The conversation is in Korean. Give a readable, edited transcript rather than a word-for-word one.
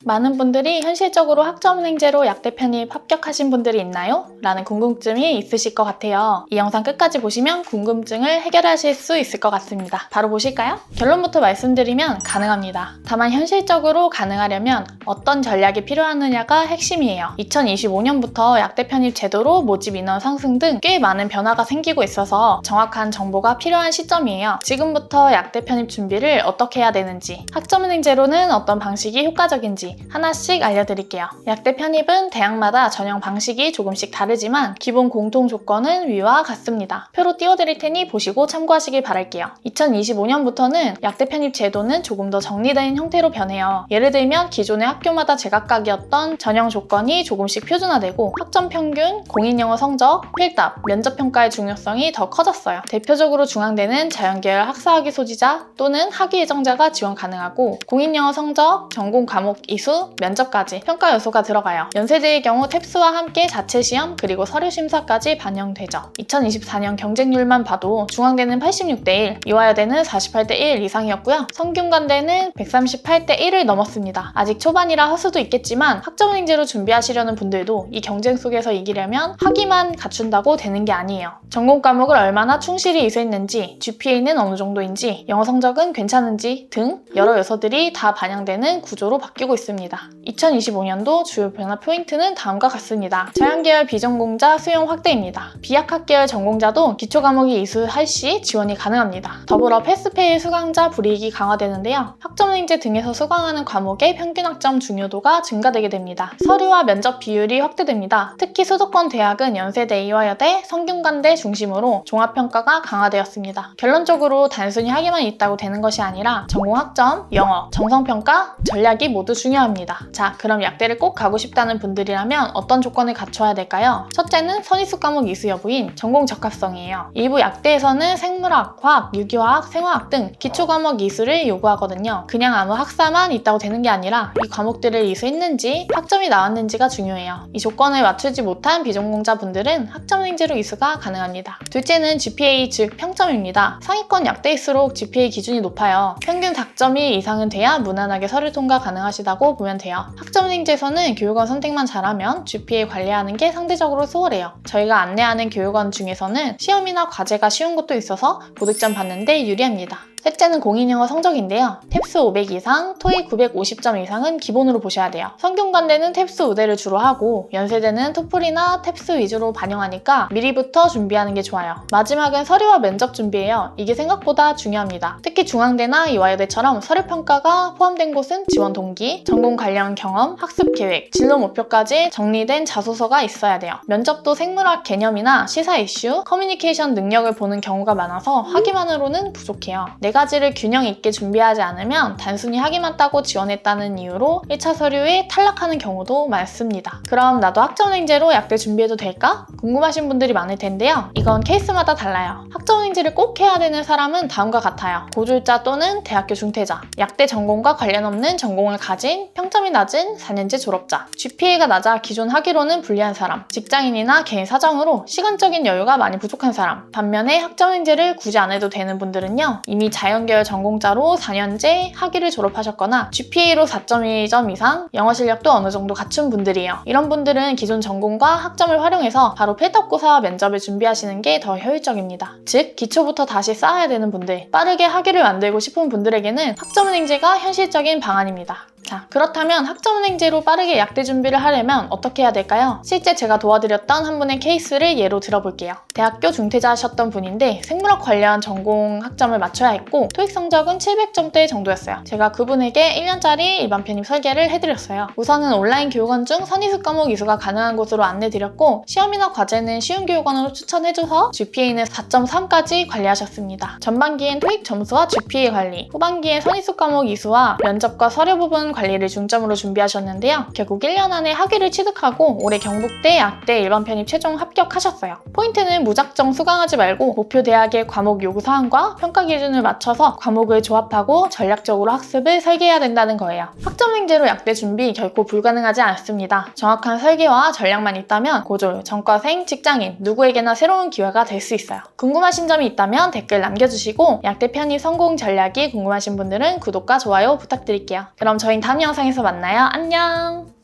많은 분들이 현실적으로 학점은행제로 약대 편입 합격하신 분들이 있나요? 라는 궁금증이 있으실 것 같아요. 이 영상 끝까지 보시면 궁금증을 해결하실 수 있을 것 같습니다. 바로 보실까요? 결론부터 말씀드리면 가능합니다. 다만 현실적으로 가능하려면 어떤 전략이 필요하느냐가 핵심이에요. 2025년부터 약대 편입 제도로 모집 인원 상승 등 꽤 많은 변화가 생기고 있어서 정확한 정보가 필요한 시점이에요. 지금부터 약대 편입 준비를 어떻게 해야 되는지, 학점은행제로는 어떤 방식이 효과적인지 하나씩 알려드릴게요. 약대 편입은 대학마다 전형 방식이 조금씩 다르지만 기본 공통 조건은 위와 같습니다. 표로 띄워드릴 테니 보시고 참고하시길 바랄게요. 2025년부터는 약대 편입 제도는 조금 더 정리된 형태로 변해요. 예를 들면 기존의 학교마다 제각각이었던 전형 조건이 조금씩 표준화되고 학점 평균, 공인영어 성적, 필답, 면접평가의 중요성이 더 커졌어요. 대표적으로 중앙대는 자연계열 학사학위 소지자 또는 학위 예정자가 지원 가능하고 공인영어 성적, 전공 과목 이수, 면접까지 평가 요소가 들어가요. 연세대의 경우 탭스와 함께 자체 시험 그리고 서류 심사까지 반영되죠. 2024년 경쟁률만 봐도 중앙대는 86대1, 이화여대는 48대1 이상이었고요. 성균관대는 138대1을 넘었습니다. 아직 초반이라 허수도 있겠지만 학점은행제로 준비하시려는 분들도 이 경쟁 속에서 이기려면 학위만 갖춘다고 되는 게 아니에요. 전공 과목을 얼마나 충실히 이수했는지, GPA는 어느 정도인지, 영어 성적은 괜찮은지 등 여러 요소들이 다 반영되는 구조로 바뀌고 있습니다. 2025년도 주요 변화 포인트는 다음과 같습니다. 자연계열 비전공자 수용 확대입니다. 비학학계열 전공자도 기초과목이 이수할 시 지원이 가능합니다. 더불어 패스페일 수강자 불이익이 강화되는데요. 학점은행제 등에서 수강하는 과목의 평균 학점 중요도가 증가되게 됩니다. 서류와 면접 비율이 확대됩니다. 특히 수도권 대학은 연세대, 이화여대, 성균관대 중심으로 종합평가가 강화되었습니다. 결론적으로 단순히 학위만 있다고 되는 것이 아니라 전공 학점, 영어, 정성평가, 전략이 모두 중요합니다. 자, 그럼 약대를 꼭 가고 싶다는 분들이라면 어떤 조건을 갖춰야 될까요? 첫째는 선입수 과목 이수 여부인 전공 적합성이에요. 일부 약대에서는 생물학, 화학, 유기화학, 생화학 등 기초 과목 이수를 요구하거든요. 그냥 아무 학사만 있다고 되는 게 아니라 이 과목들을 이수했는지, 학점이 나왔는지가 중요해요. 이 조건을 맞추지 못한 비전공자분들은 학점은행제로 이수가 가능합니다. 둘째는 GPA 즉 평점입니다. 상위권 약대일수록 GPA 기준이 높아요. 평균 4점이 이상은 돼야 무난하게 서류 통과 가능하시다고 보면 돼요. 학점은행제에서는 교육원 선택만 잘하면 GPA 관리하는 게 상대적으로 수월해요. 저희가 안내하는 교육원 중에서는 시험이나 과제가 쉬운 곳도 있어서 고득점 받는데 유리합니다. 셋째는 공인영어 성적인데요. 탭스 500 이상, 토익 950점 이상은 기본으로 보셔야 돼요. 성균관대는 탭스 우대를 주로 하고 연세대는 토플이나 탭스 위주로 반영하니까 미리부터 준비하는 게 좋아요. 마지막은 서류와 면접 준비예요. 이게 생각보다 중요합니다. 특히 중앙대나 이화여대처럼 서류평가가 포함된 곳은 지원 동기, 전공 관련 경험, 학습 계획, 진로 목표까지 정리된 자소서가 있어야 돼요. 면접도 생물학 개념이나 시사 이슈, 커뮤니케이션 능력을 보는 경우가 많아서 학위만으로는 부족해요. 네 가지를 균형 있게 준비하지 않으면 단순히 학위만 따고 지원했다는 이유로 1차 서류에 탈락하는 경우도 많습니다. 그럼 나도 학점은행제로 약대 준비해도 될까? 궁금하신 분들이 많을 텐데요. 이건 케이스마다 달라요. 학점은행제를 꼭 해야 되는 사람은 다음과 같아요. 고졸자 또는 대학교 중퇴자, 약대 전공과 관련 없는 전공을 가진 평점이 낮은 4년제 졸업자, GPA가 낮아 기존 학위로는 불리한 사람, 직장인이나 개인 사정으로 시간적인 여유가 많이 부족한 사람. 반면에 학점은행제를 굳이 안 해도 되는 분들은요. 이미 자연계열 전공자로 4년제 학위를 졸업하셨거나 GPA로 4.2점 이상, 영어 실력도 어느 정도 갖춘 분들이에요. 이런 분들은 기존 전공과 학점을 활용해서 바로 필답고사 면접을 준비하시는 게 더 효율적입니다. 즉, 기초부터 다시 쌓아야 되는 분들, 빠르게 학위를 만들고 싶은 분들에게는 학점은행제가 현실적인 방안입니다. 자, 그렇다면 학점은행제로 빠르게 약대 준비를 하려면 어떻게 해야 될까요? 실제 제가 도와드렸던 한 분의 케이스를 예로 들어볼게요. 대학교 중퇴자셨던 분인데 생물학 관련 전공 학점을 맞춰야 했고 토익 성적은 700점대 정도였어요. 제가 그분에게 1년짜리 일반 편입 설계를 해드렸어요. 우선은 온라인 교육원 중 선입수 과목 이수가 가능한 곳으로 안내드렸고 시험이나 과제는 쉬운 교육원으로 추천해줘서 GPA는 4.3까지 관리하셨습니다. 전반기엔 토익 점수와 GPA 관리, 후반기엔 선입수 과목 이수와 면접과 서류 부분 관리를 중점으로 준비하셨는데요. 결국 1년 안에 학위를 취득하고 올해 경북대, 약대 일반 편입 최종 합격하셨어요. 포인트는 무작정 수강하지 말고 목표 대학의 과목 요구사항과 평가 기준을 맞춰서 과목을 조합하고 전략적으로 학습을 설계해야 된다는 거예요. 학점은행제로 약대 준비 결코 불가능하지 않습니다. 정확한 설계와 전략만 있다면 고졸, 전과생, 직장인 누구에게나 새로운 기회가 될 수 있어요. 궁금하신 점이 있다면 댓글 남겨주시고 약대 편입 성공 전략이 궁금하신 분들은 구독과 좋아요 부탁드릴게요. 그럼 저희는 다음 영상에서 만나요. 안녕!